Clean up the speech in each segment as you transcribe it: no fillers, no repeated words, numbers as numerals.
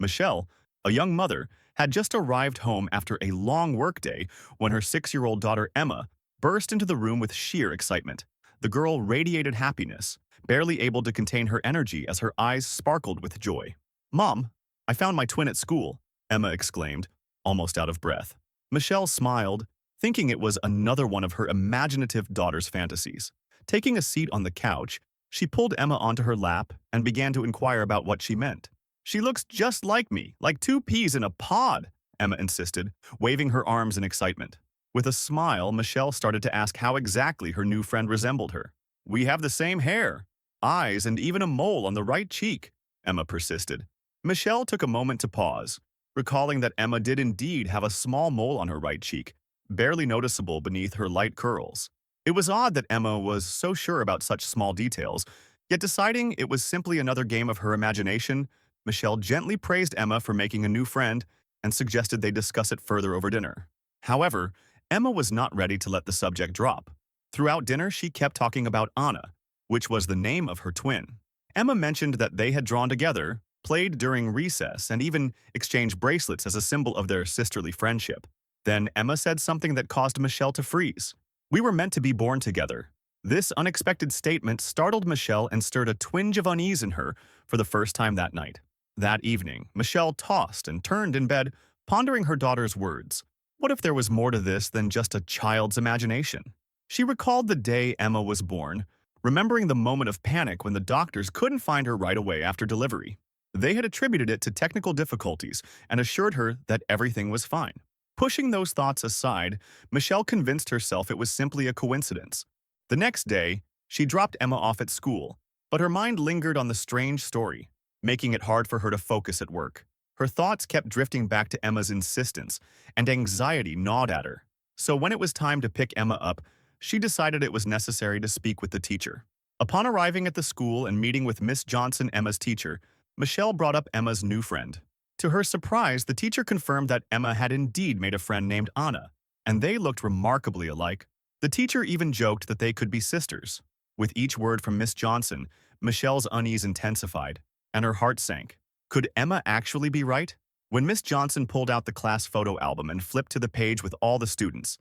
Michelle, a young mother, had just arrived home after a long workday when her 6-year-old daughter Emma burst into the room with sheer excitement. The girl radiated happiness, barely able to contain her energy as her eyes sparkled with joy. "Mom, I found my twin at school," Emma exclaimed, almost out of breath. Michelle smiled, thinking it was another one of her imaginative daughter's fantasies. Taking a seat on the couch, she pulled Emma onto her lap and began to inquire about what she meant. "She looks just like me, like two peas in a pod," Emma insisted, waving her arms in excitement. With a smile, Michelle started to ask how exactly her new friend resembled her. "We have the same hair, eyes, and even a mole on the right cheek," Emma persisted. Michelle took a moment to pause, recalling that Emma did indeed have a small mole on her right cheek, barely noticeable beneath her light curls. It was odd that Emma was so sure about such small details, yet deciding it was simply another game of her imagination, Michelle gently praised Emma for making a new friend and suggested they discuss it further over dinner. However, Emma was not ready to let the subject drop. Throughout dinner, she kept talking about Anna, which was the name of her twin. Emma mentioned that they had drawn together, played during recess, and even exchanged bracelets as a symbol of their sisterly friendship. Then Emma said something that caused Michelle to freeze. "We were meant to be born together." This unexpected statement startled Michelle and stirred a twinge of unease in her for the first time that night. That evening, Michelle tossed and turned in bed, pondering her daughter's words. What if there was more to this than just a child's imagination? She recalled the day Emma was born, remembering the moment of panic when the doctors couldn't find her right away after delivery. They had attributed it to technical difficulties and assured her that everything was fine. Pushing those thoughts aside, Michelle convinced herself it was simply a coincidence. The next day, she dropped Emma off at school, but her mind lingered on the strange story, making it hard for her to focus at work. Her thoughts kept drifting back to Emma's insistence, and anxiety gnawed at her. So when it was time to pick Emma up, she decided it was necessary to speak with the teacher. Upon arriving at the school and meeting with Miss Johnson, Emma's teacher, Michelle brought up Emma's new friend. To her surprise, the teacher confirmed that Emma had indeed made a friend named Anna, and they looked remarkably alike. The teacher even joked that they could be sisters. With each word from Miss Johnson, Michelle's unease intensified, and her heart sank. Could Emma actually be right? When Miss Johnson pulled out the class photo album and flipped to the page with all the students,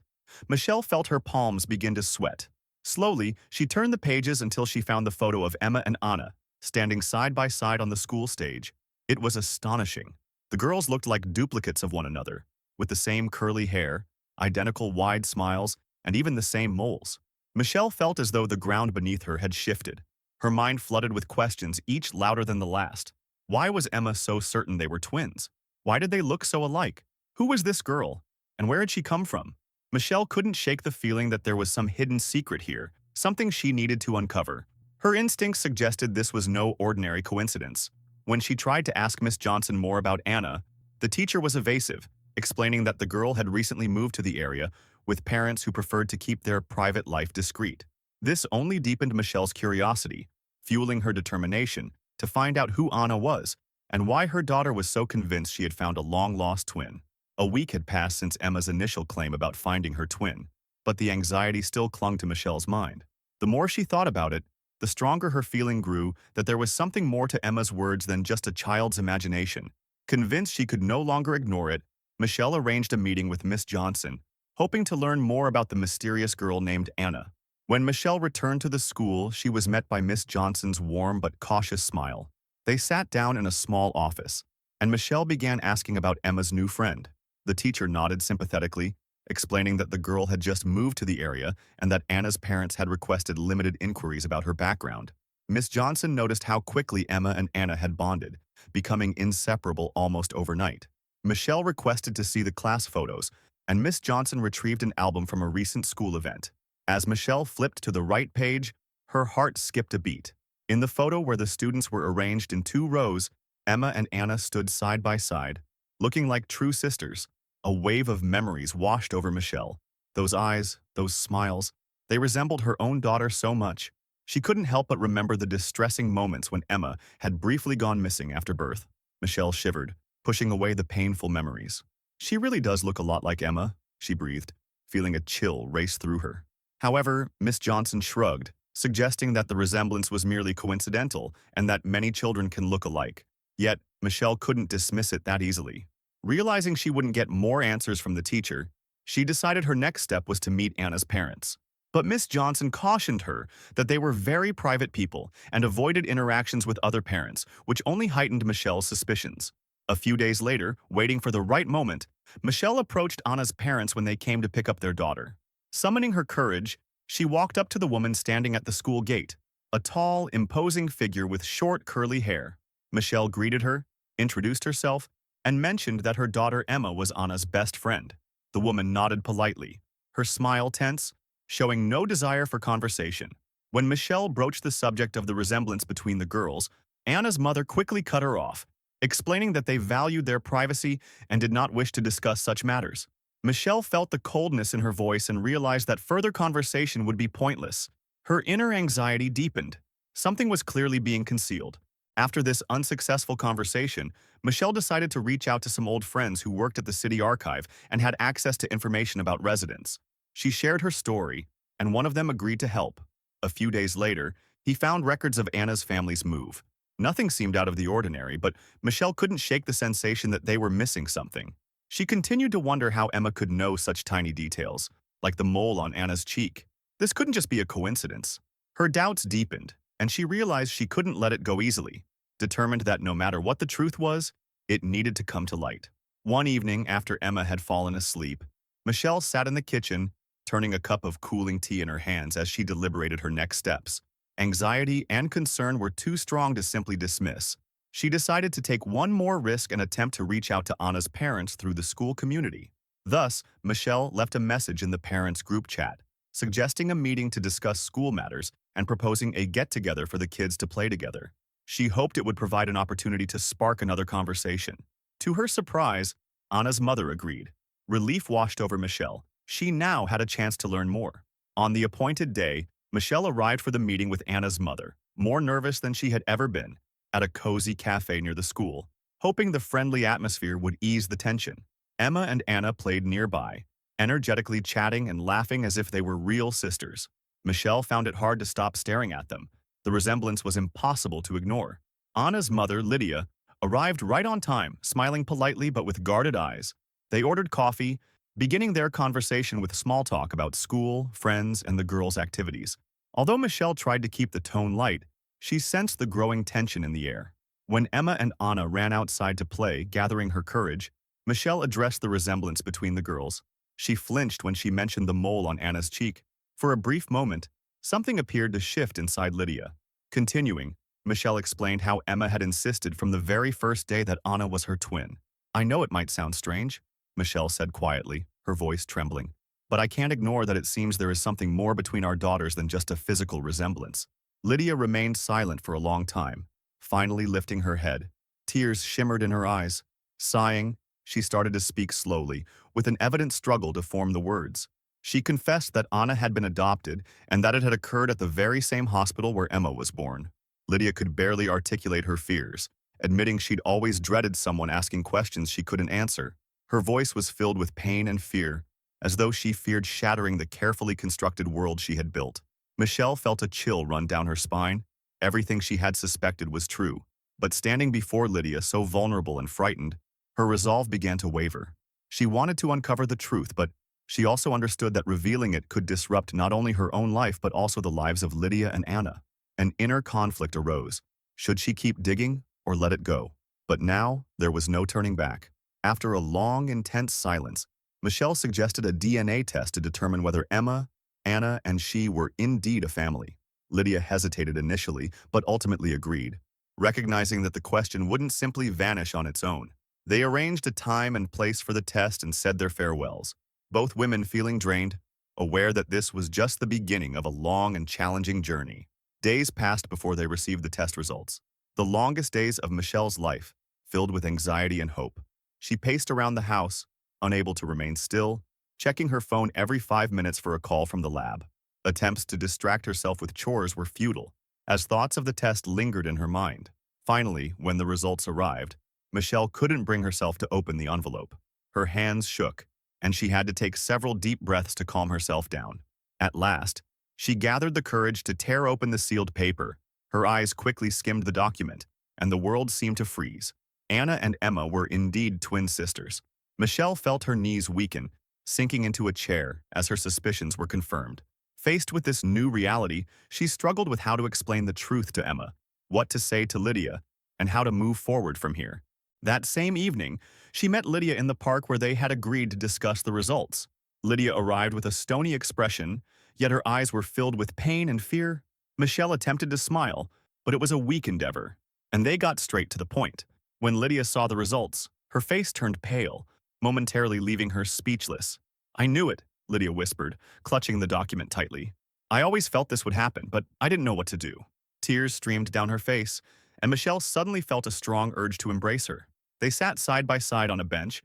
Michelle felt her palms begin to sweat. Slowly, she turned the pages until she found the photo of Emma and Anna, standing side by side on the school stage. It was astonishing. The girls looked like duplicates of one another, with the same curly hair, identical wide smiles, and even the same moles. Michelle felt as though the ground beneath her had shifted. Her mind flooded with questions, each louder than the last. Why was Emma so certain they were twins? Why did they look so alike? Who was this girl? And where had she come from? Michelle couldn't shake the feeling that there was some hidden secret here, something she needed to uncover. Her instincts suggested this was no ordinary coincidence. When she tried to ask Miss Johnson more about Anna, the teacher was evasive, explaining that the girl had recently moved to the area with parents who preferred to keep their private life discreet. This only deepened Michelle's curiosity, fueling her determination to find out who Anna was and why her daughter was so convinced she had found a long-lost twin. A week had passed since Emma's initial claim about finding her twin, but the anxiety still clung to Michelle's mind. The more she thought about it, the stronger her feeling grew that there was something more to Emma's words than just a child's imagination. Convinced she could no longer ignore it, Michelle arranged a meeting with Miss Johnson, hoping to learn more about the mysterious girl named Anna. When Michelle returned to the school, she was met by Miss Johnson's warm but cautious smile. They sat down in a small office, and Michelle began asking about Emma's new friend. The teacher nodded sympathetically, explaining that the girl had just moved to the area and that Anna's parents had requested limited inquiries about her background. Miss Johnson noticed how quickly Emma and Anna had bonded, becoming inseparable almost overnight. Michelle requested to see the class photos, and Miss Johnson retrieved an album from a recent school event. As Michelle flipped to the right page, her heart skipped a beat. In the photo where the students were arranged in 2 rows, Emma and Anna stood side by side, looking like true sisters. A wave of memories washed over Michelle. Those eyes, those smiles, they resembled her own daughter so much. She couldn't help but remember the distressing moments when Emma had briefly gone missing after birth. Michelle shivered, pushing away the painful memories. "She really does look a lot like Emma," she breathed, feeling a chill race through her. However, Miss Johnson shrugged, suggesting that the resemblance was merely coincidental and that many children can look alike. Yet, Michelle couldn't dismiss it that easily. Realizing she wouldn't get more answers from the teacher, she decided her next step was to meet Anna's parents. But Miss Johnson cautioned her that they were very private people and avoided interactions with other parents, which only heightened Michelle's suspicions. A few days later, waiting for the right moment, Michelle approached Anna's parents when they came to pick up their daughter. Summoning her courage, she walked up to the woman standing at the school gate, a tall, imposing figure with short, curly hair. Michelle greeted her, introduced herself, and mentioned that her daughter Emma was Anna's best friend. The woman nodded politely, her smile tense, showing no desire for conversation. When Michelle broached the subject of the resemblance between the girls, Anna's mother quickly cut her off, explaining that they valued their privacy and did not wish to discuss such matters. Michelle felt the coldness in her voice and realized that further conversation would be pointless. Her inner anxiety deepened. Something was clearly being concealed. After this unsuccessful conversation, Michelle decided to reach out to some old friends who worked at the city archive and had access to information about residents. She shared her story, and one of them agreed to help. A few days later, he found records of Anna's family's move. Nothing seemed out of the ordinary, but Michelle couldn't shake the sensation that they were missing something. She continued to wonder how Emma could know such tiny details, like the mole on Anna's cheek. This couldn't just be a coincidence. Her doubts deepened, and she realized she couldn't let it go easily, determined that no matter what the truth was, it needed to come to light. One evening, after Emma had fallen asleep, Michelle sat in the kitchen, turning a cup of cooling tea in her hands as she deliberated her next steps. Anxiety and concern were too strong to simply dismiss. She decided to take one more risk and attempt to reach out to Anna's parents through the school community. Thus, Michelle left a message in the parents' group chat, suggesting a meeting to discuss school matters and proposing a get-together for the kids to play together. She hoped it would provide an opportunity to spark another conversation. To her surprise, Anna's mother agreed. Relief washed over Michelle. She now had a chance to learn more. On the appointed day, Michelle arrived for the meeting with Anna's mother, more nervous than she had ever been, at a cozy cafe near the school, hoping the friendly atmosphere would ease the tension. Emma and Anna played nearby, energetically chatting and laughing as if they were real sisters. Michelle found it hard to stop staring at them. The resemblance was impossible to ignore. Anna's mother, Lydia, arrived right on time, smiling politely but with guarded eyes. They ordered coffee, beginning their conversation with small talk about school, friends, and the girls' activities. Although Michelle tried to keep the tone light, she sensed the growing tension in the air. When Emma and Anna ran outside to play, gathering her courage, Michelle addressed the resemblance between the girls. She flinched when she mentioned the mole on Anna's cheek. For a brief moment, something appeared to shift inside Lydia. Continuing, Michelle explained how Emma had insisted from the very first day that Anna was her twin. "I know it might sound strange," Michelle said quietly, her voice trembling, "but I can't ignore that it seems there is something more between our daughters than just a physical resemblance." Lydia remained silent for a long time, finally lifting her head. Tears shimmered in her eyes. Sighing, she started to speak slowly, with an evident struggle to form the words. She confessed that Anna had been adopted and that it had occurred at the very same hospital where Emma was born. Lydia could barely articulate her fears, admitting she'd always dreaded someone asking questions she couldn't answer. Her voice was filled with pain and fear, as though she feared shattering the carefully constructed world she had built. Michelle felt a chill run down her spine. Everything she had suspected was true, but standing before Lydia so vulnerable and frightened, her resolve began to waver. She wanted to uncover the truth, but she also understood that revealing it could disrupt not only her own life but also the lives of Lydia and Anna. An inner conflict arose. Should she keep digging or let it go? But now, there was no turning back. After a long, intense silence, Michelle suggested a DNA test to determine whether Emma, Anna, and she were indeed a family. Lydia hesitated initially, but ultimately agreed, recognizing that the question wouldn't simply vanish on its own. They arranged a time and place for the test and said their farewells, both women feeling drained, aware that this was just the beginning of a long and challenging journey. Days passed before they received the test results, the longest days of Michelle's life, filled with anxiety and hope. She paced around the house, unable to remain still, checking her phone every 5 minutes for a call from the lab. Attempts to distract herself with chores were futile, as thoughts of the test lingered in her mind. Finally, when the results arrived, Michelle couldn't bring herself to open the envelope. Her hands shook, and she had to take several deep breaths to calm herself down. At last, she gathered the courage to tear open the sealed paper. Her eyes quickly skimmed the document, and the world seemed to freeze. Anna and Emma were indeed twin sisters. Michelle felt her knees weaken, sinking into a chair as her suspicions were confirmed. Faced with this new reality, she struggled with how to explain the truth to Emma, what to say to Lydia, and how to move forward from here. That same evening, she met Lydia in the park where they had agreed to discuss the results. Lydia arrived with a stony expression, yet her eyes were filled with pain and fear. Michelle attempted to smile, but it was a weak endeavor, and they got straight to the point. When Lydia saw the results, her face turned pale, momentarily leaving her speechless. "I knew it," Lydia whispered, clutching the document tightly. "I always felt this would happen, but I didn't know what to do." Tears streamed down her face, and Michelle suddenly felt a strong urge to embrace her. They sat side by side on a bench,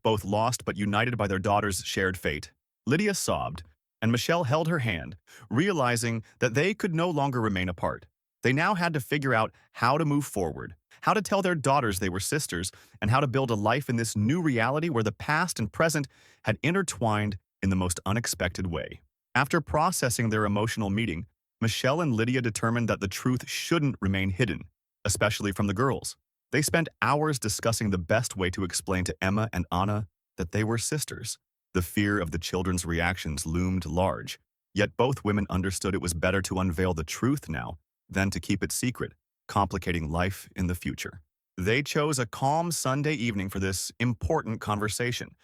both lost but united by their daughter's shared fate. Lydia sobbed, and Michelle held her hand, realizing that they could no longer remain apart. They now had to figure out how to move forward, how to tell their daughters they were sisters, and how to build a life in this new reality where the past and present had intertwined in the most unexpected way. After processing their emotional meeting, Michelle and Lydia determined that the truth shouldn't remain hidden, especially from the girls. They spent hours discussing the best way to explain to Emma and Anna that they were sisters. The fear of the children's reactions loomed large, yet both women understood it was better to unveil the truth now than to keep it secret, complicating life in the future. They chose a calm Sunday evening for this important conversation,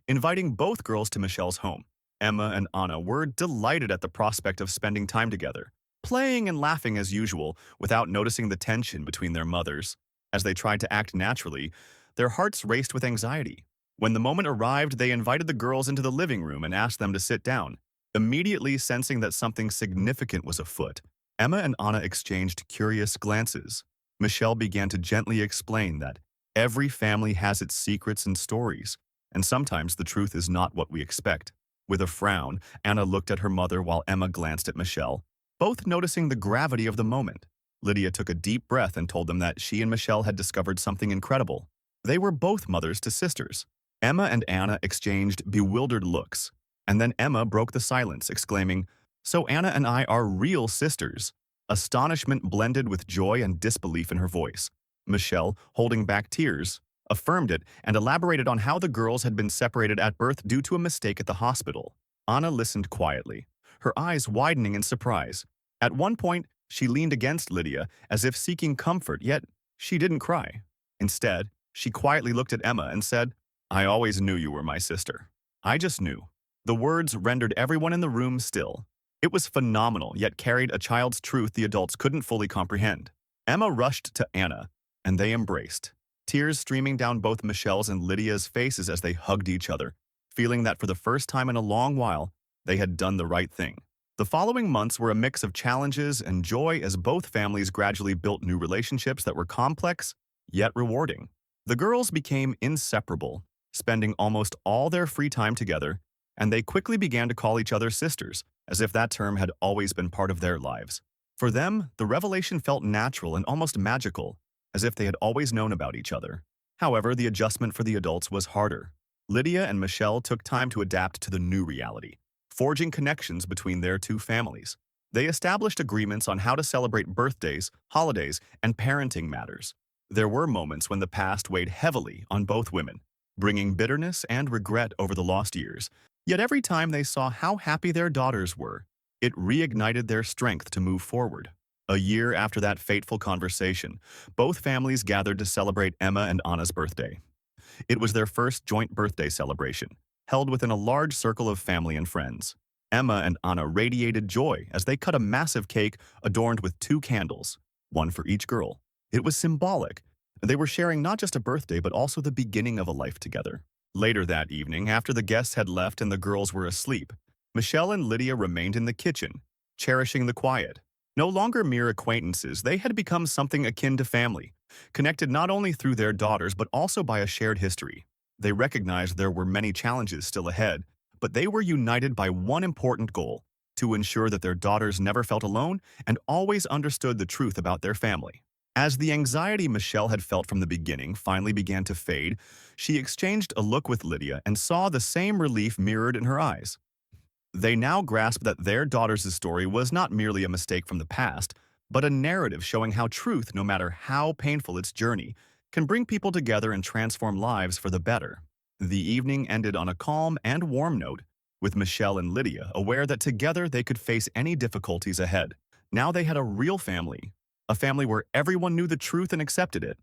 inviting both girls to Michelle's home. Emma and Anna were delighted at the prospect of spending time together, playing and laughing as usual without noticing the tension between their mothers. As they tried to act naturally, their hearts raced with anxiety. When the moment arrived, they invited the girls into the living room and asked them to sit down. Immediately sensing that something significant was afoot, Emma and Anna exchanged curious glances. Michelle began to gently explain that every family has its secrets and stories, and sometimes the truth is not what we expect. With a frown, Anna looked at her mother while Emma glanced at Michelle, both noticing the gravity of the moment. Lydia took a deep breath and told them that she and Michelle had discovered something incredible. They were both mothers to sisters. Emma and Anna exchanged bewildered looks, and then Emma broke the silence, exclaiming, "So Anna and I are real sisters." Astonishment blended with joy and disbelief in her voice. Michelle, holding back tears, affirmed it and elaborated on how the girls had been separated at birth due to a mistake at the hospital. Anna listened quietly, her eyes widening in surprise. At one point, she leaned against Lydia as if seeking comfort, yet she didn't cry. Instead, she quietly looked at Emma and said, "I always knew you were my sister. I just knew." The words rendered everyone in the room still. It was phenomenal, yet carried a child's truth the adults couldn't fully comprehend. Emma rushed to Anna, and they embraced, tears streaming down both Michelle's and Lydia's faces as they hugged each other, feeling that for the first time in a long while, they had done the right thing. The following months were a mix of challenges and joy as both families gradually built new relationships that were complex, yet rewarding. The girls became inseparable, spending almost all their free time together, and they quickly began to call each other sisters, as if that term had always been part of their lives. For them, the revelation felt natural and almost magical, as if they had always known about each other. However, the adjustment for the adults was harder. Lydia and Michelle took time to adapt to the new reality, forging connections between their two families. They established agreements on how to celebrate birthdays, holidays, and parenting matters. There were moments when the past weighed heavily on both women, bringing bitterness and regret over the lost years. Yet every time they saw how happy their daughters were, it reignited their strength to move forward. A year after that fateful conversation, both families gathered to celebrate Emma and Anna's birthday. It was their first joint birthday celebration, held within a large circle of family and friends. Emma and Anna radiated joy as they cut a massive cake adorned with 2 candles, one for each girl. It was symbolic. They were sharing not just a birthday but also the beginning of a life together. Later that evening, after the guests had left and the girls were asleep, Michelle and Lydia remained in the kitchen, cherishing the quiet. No longer mere acquaintances, they had become something akin to family, connected not only through their daughters but also by a shared history. They recognized there were many challenges still ahead, but they were united by one important goal: to ensure that their daughters never felt alone and always understood the truth about their family. As the anxiety Michelle had felt from the beginning finally began to fade, she exchanged a look with Lydia and saw the same relief mirrored in her eyes. They now grasped that their daughter's story was not merely a mistake from the past, but a narrative showing how truth, no matter how painful its journey, can bring people together and transform lives for the better. The evening ended on a calm and warm note, with Michelle and Lydia aware that together they could face any difficulties ahead. Now they had a real family, a family where everyone knew the truth and accepted it.